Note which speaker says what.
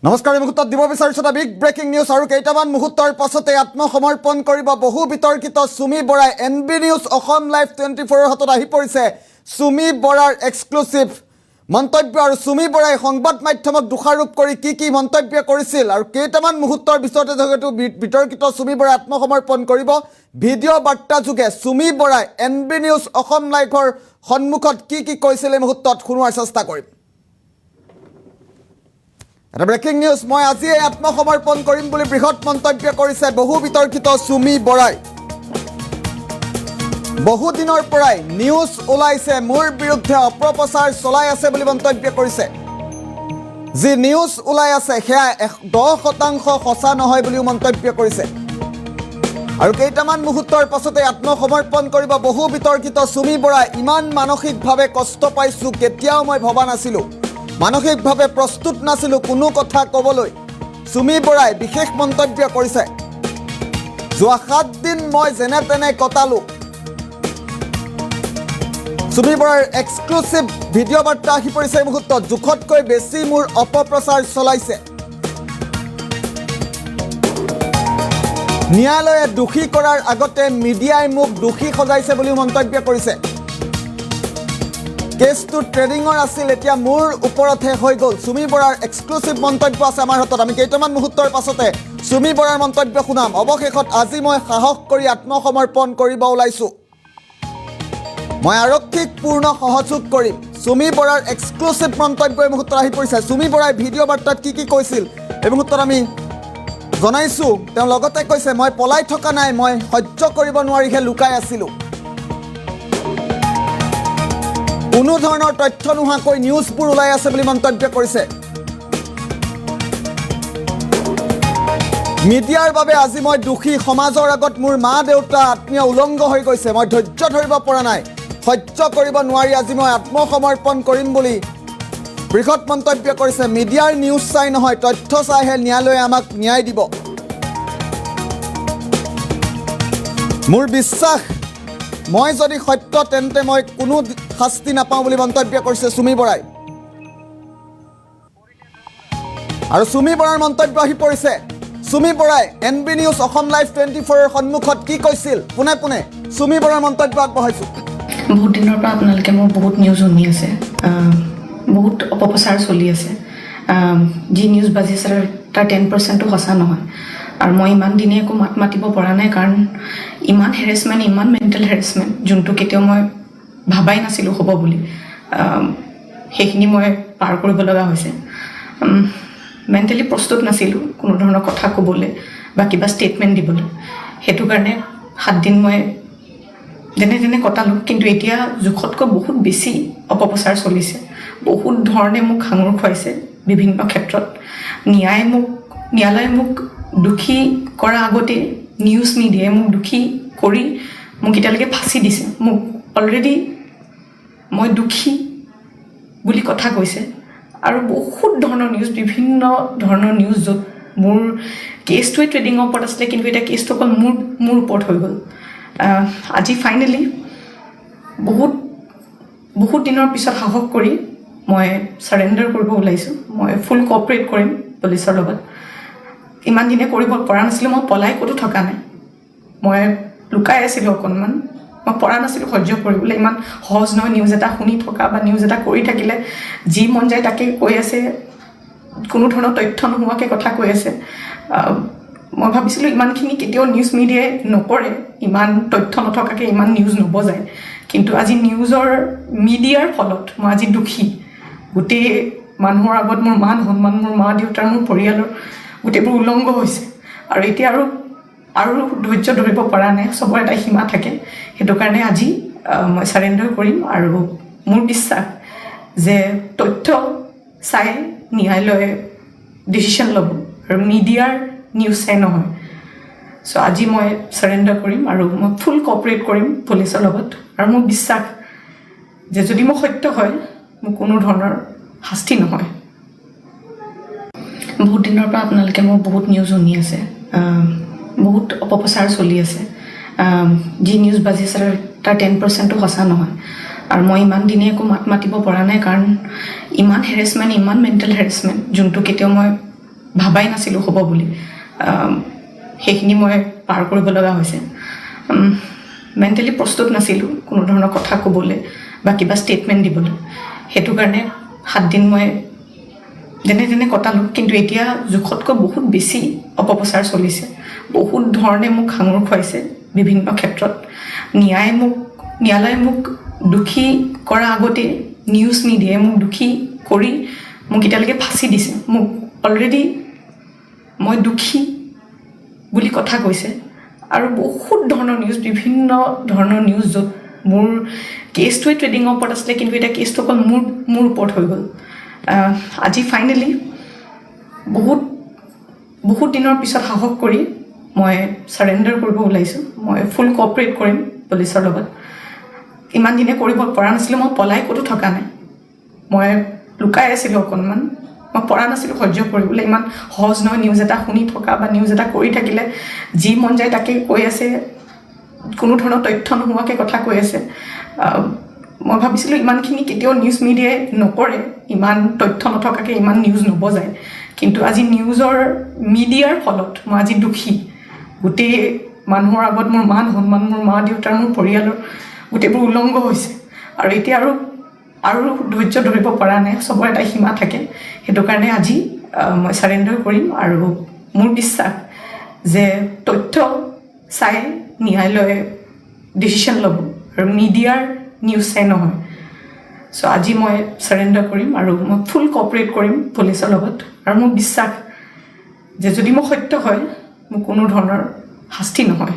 Speaker 1: নমস্কাৰ এই মুহূৰ্তত দিব বিচাৰিছোঁ এটা বিগ ব্ৰেকিং নিউজ আৰু কেইটামান মুহূৰ্তৰ পাছতে আত্মসমৰ্পণ কৰিব বহু বিতৰ্কিত সুমি বৰাই এনবি নিউজ অসম লাইভ 24ৰ হাতত আহি পৰিছে সুমি বৰাৰ এক্সক্লুসিভ মন্তব্য আৰু সুমি বৰাই সংবাদ মাধ্যমক দোষাৰোপ কৰি কি মন্তব্য কৰিছিল আৰু কেইটামান মুহূৰ্তৰ পিছতে যেহেতু বিতৰ্কিত সুমি বৰাই আত্মসমৰ্পণ কৰিব ভিডিঅ' বাৰ্তা যোগে সুমি বৰাই এনবি নিউজ অসম লাইভৰ সন্মুখত কি কৈছিল এই মুহূৰ্তত শুনোৱাৰ চেষ্টা কৰিম। এটা ব্ৰেকিং নিউজ মই আজি আত্মসমৰ্পণ কৰিম বুলি বৃহৎ মন্তব্য কৰিছে বহু বিতৰ্কিত সুমি বৰাই। বহু দিনৰ পৰাই নিউজ ওলাইছে মোৰ বিৰুদ্ধে অপপ্ৰচাৰ চলাই আছে বুলি মন্তব্য কৰিছে। যি নিউজ ওলাই আছে সেয়া 10% সঁচা নহয় বুলিও মন্তব্য কৰিছে আৰু কেইটামান মুহূৰ্তৰ পাছতে আত্মসমৰ্পণ কৰিব বহু বিতৰ্কিত সুমি বৰাই। ইমান মানসিকভাৱে কষ্ট পাইছোঁ কেতিয়াও মই ভবা নাছিলোঁ, মানসিকভাৱে প্ৰস্তুত নাছিলোঁ কোনো কথা ক'বলৈ, সুমি বৰাই বিশেষ মন্তব্য কৰিছে। যোৱা 7 দিন মই যেনে তেনে কটালোঁ। সুমি বৰাৰ এক্সক্লুসিভ ভিডিঅ' বাৰ্তা আহি পৰিছে এই মুহূৰ্তত। জোখতকৈ বেছি মোৰ অপপ্ৰচাৰ চলাইছে। ন্যায়ালয়ে দোষী কৰাৰ আগতে মিডিয়াই মোক দোষী সজাইছে বুলিও মন্তব্য কৰিছে। কেছটো ট্ৰেডিঙৰ আছিল, এতিয়া মোৰ ওপৰতহে হৈ গ'ল। সুমি বৰাৰ এক্সক্লুসিভ মন্তব্য আছে আমাৰ হাতত। আমি কেইটামান মুহূৰ্তৰ পাছতে সুমি বৰাৰ মন্তব্য শুনাম। অৱশেষত আজি মই সাহস কৰি আত্মসমৰ্পণ কৰিব ওলাইছোঁ। মই আৰক্ষীক পূৰ্ণ সহযোগ কৰিম। সুমি বৰাৰ এক্সক্লুসিভ মন্তব্য এই মুহূৰ্তত আহি পৰিছে। সুমি বৰাই ভিডিঅ' বাৰ্তাত কি কৈছিল এই মুহূৰ্তত আমি জনাইছোঁ। তেওঁ লগতে কৈছে মই পলাই থকা নাই, মই সহ্য কৰিব নোৱাৰিহে লুকাই আছিলোঁ। কোনো ধৰণৰ তথ্য নোহোৱাকৈ নিউজবোৰ ওলাই আছে বুলি মন্তব্য কৰিছে। মিডিয়াৰ বাবে আজি মই দোষী। সমাজৰ আগত মোৰ মা দেউতা আত্মীয় উলংগ হৈ গৈছে। মই ধৈৰ্য ধৰিব পৰা নাই, সহ্য কৰিব নোৱাৰি আজি মই আত্মসমৰ্পণ কৰিম বুলি বৃহৎ মন্তব্য কৰিছে। মিডিয়াৰ নিউজ চাই নহয়, তথ্য চাইহে ন্যায়ালয়ে আমাক ন্যায় দিব। মোৰ বিশ্বাস মই যদি সত্য তেন্তে মই কোনো শাস্তি নাপাওঁ বুলি মন্তব্য কৰিছে সুমি বৰাই। আৰু সুমি বৰাৰ মন্তব্য আহি পৰিছে। সুমি বৰাই এনবি নিউজ অসম লাইভ 24ৰ সন্মুখত কি কৈছিল পোনে পোনে সুমি বৰাৰ মন্তব্য আগবঢ়াইছোঁ।
Speaker 2: বহুত দিনৰ পৰা আপোনালোকে মোৰ বহুত নিউজ শুনি আছে, বহুত অপপ্ৰচাৰ চলি আছে। যি নিউজ বাজি আছে তাৰ 10%ও সঁচা নহয়। আৰু মই ইমান দিনে একো মাত মাতিব পৰা নাই, কাৰণ ইমান হেৰেছমেণ্ট, ইমান মেণ্টেল হেৰেছমেণ্ট যোনটো কেতিয়াও মই ভাবাই নাছিলোঁ হ'ব বুলি, সেইখিনি মই পাৰ কৰিব লগা হৈছে। মেণ্টেলি প্ৰস্তুত নাছিলোঁ কোনো ধৰণৰ কথা ক'বলৈ বা কিবা ষ্টেটমেণ্ট দিবলৈ। সেইটো কাৰণে 7 দিন মই যেনে তেনে কটালোঁ। কিন্তু এতিয়া জোখতকৈ বহুত বেছি অপপ্ৰচাৰ চলিছে। বহুত ধৰণে মোক সাঙুৰ খুৱাইছে বিভিন্ন ক্ষেত্ৰত। ন্যায়ালয়ে মোক দোষী কৰাৰ আগতে নিউজ মিডিয়াই মোক দোষী কৰি মোক এতিয়ালৈকে ফাঁচি দিছে। মোক অলৰেডি মই দোষী বুলি কথা কৈছে। আৰু বহুত ধৰণৰ নিউজ, বিভিন্ন ধৰণৰ নিউজ, য'ত মোৰ কেছটোৱে ট্ৰেডিঙৰ ওপৰত আছিলে, কিন্তু এতিয়া কেছটো অকল মোৰ ওপৰত হৈ গ'ল। আজি ফাইনেলি বহুত দিনৰ পিছত সাহস কৰি মই ছাৰেণ্ডাৰ কৰিব ওলাইছোঁ। মই ফুল কোঅপাৰেট কৰিম পুলিচৰ লগত। ইমান দিনে কৰিব পৰা নাছিলোঁ। মই পলাই ক'তো থকা নাই, মই লুকাই আছিলোঁ অকণমান। মই পৰা নাছিলোঁ সহ্য কৰিবলৈ। ইমান সহজ নহয় নিউজ এটা শুনি থকা বা নিউজ এটা কৰি থাকিলে। যি মন যায় তাকে কৈ আছে, কোনো ধৰণৰ তথ্য নোহোৱাকৈ কথা কৈ আছে। মই ভাবিছিলোঁ ইমানখিনি কেতিয়াও নিউজ মিডিয়াই নকৰে, ইমান তথ্য নথকাকৈ ইমান নিউজ নবজায়। কিন্তু আজি মিডিয়াৰ ফলত মই আজি দোষী। গোটেই মানুহৰ আগত মোৰ মান সন্মান, মোৰ মা দেউতাৰ, মোৰ পৰিয়ালৰ গোটেইবোৰ উলংঘ হৈছে। আৰু এতিয়া আৰু ধৈৰ্য ধৰিব পৰা নাই। চবৰে এটা সীমা থাকে। সেইটো কাৰণে আজি মই ছাৰেণ্ডাৰ কৰিম। আৰু মোৰ বিশ্বাস যে তথ্য চাই ন্যায়ালয়ে ডিচিশ্যন ল'ব, আৰু মিডিয়াৰ নিউজ চাই নহয়। চ' আজি মই ছাৰেণ্ডাৰ কৰিম আৰু মই ফুল কোঅপাৰেট কৰিম পুলিচৰ লগত। আৰু মোৰ বিশ্বাস যে যদি মোৰ সত্য হয়, মোৰ কোনো ধৰণৰ শাস্তি নহয়। বহুত দিনৰ পৰা আপোনালোকে মোৰ বহুত নিউজ শুনি আছে, বহুত অপপ্ৰচাৰ চলি আছে। যি নিউজ বাজি আছে তাৰ 10%ও সঁচা নহয়। আৰু মই ইমান দিনে একো মাত মাতিব পৰা নাই, কাৰণ ইমান হেৰেছমেণ্ট, ইমান মেণ্টেল হেৰেছমেণ্ট যোনটো কেতিয়াও মই ভাবাই নাছিলোঁ হ'ব বুলি সেইখিনি মই পাৰ কৰিব লগা হৈছে মেণ্টেলি প্ৰস্তুত নাছিলোঁ কোনো ধৰণৰ কথা ক'বলৈ বা কিবা ষ্টেটমেণ্ট দিবলৈ সেইটো কাৰণে 7 দিন মই যেনে তেনে কটালোঁ কিন্তু এতিয়া জোখতকৈ বহুত বেছি অপপ্ৰচাৰ চলিছে বহুত ধৰণে মোক সাঙুৰ খুৱাইছে বিভিন্ন ক্ষেত্ৰত ন্যায়ালয়ে মোক দোষী কৰা আগতে নিউজ মিডিয়াই মোক দোষী কৰি মোক এতিয়ালৈকে ফাঁচি দিছে মোক অলৰেডি মই দোষী বুলি কথা কৈছে আৰু বহুত ধৰণৰ নিউজ বিভিন্ন ধৰণৰ নিউজ য'ত মোৰ কেছটোৱে ট্ৰেডিঙৰ ওপৰত আছিলে কিন্তু এতিয়া কেছটো অকল মোৰ ওপৰত হৈ গ'ল আজি ফাইনেলি বহুত দিনৰ পিছত সাহস কৰি মই ছাৰেণ্ডাৰ কৰিব ওলাইছোঁ মই ফুল কোঅপাৰেট কৰিম পুলিচৰ লগত ইমান দিনে কৰিব পৰা নাছিলোঁ মই পলাই ক'তো থকা নাই মই লুকাই আছিলোঁ অকণমান মই পৰা নাছিলোঁ সহ্য কৰিবলৈ ইমান সহজ নহয় নিউজ এটা শুনি থকা বা নিউজ এটা কৰি থাকিলে যি মন যায় তাকে কৈ আছে কোনো ধৰণৰ তথ্য নোহোৱাকৈ কথা কৈ আছে মই ভাবিছিলোঁ ইমানখিনি কেতিয়াও নিউজ মিডিয়াই নকৰে ইমান তথ্য নথকাকৈ ইমান নিউজ নবজায় কিন্তু আজি নিউজৰ মিডিয়াৰ ফলত মই আজি দুখী গোটেই মানুহৰ আগত মোৰ মান সন্মান মোৰ মা দেউতাৰ মোৰ পৰিয়ালৰ গোটেইবোৰ উলংঘ হৈছে আৰু এতিয়া আৰু ধৈৰ্য ধৰিব পৰা নাই চবৰ এটা সীমা থাকে সেইটো কাৰণে আজি মই ছাৰেণ্ডাৰ কৰিম আৰু মোৰ বিশ্বাস যে তথ্য চাই ন্যায়ালয়ে ডিচিশ্যন ল'ব আৰু মিডিয়াৰ নিউজ চাই নহয় চ' আজি মই ছাৰেণ্ডাৰ কৰিম আৰু মই ফুল কোঅপাৰেট কৰিম পুলিচৰ লগত আৰু মোৰ বিশ্বাস যে যদি মোৰ সত্য হয় মোৰ কোনো ধৰণৰ শাস্তি নহয়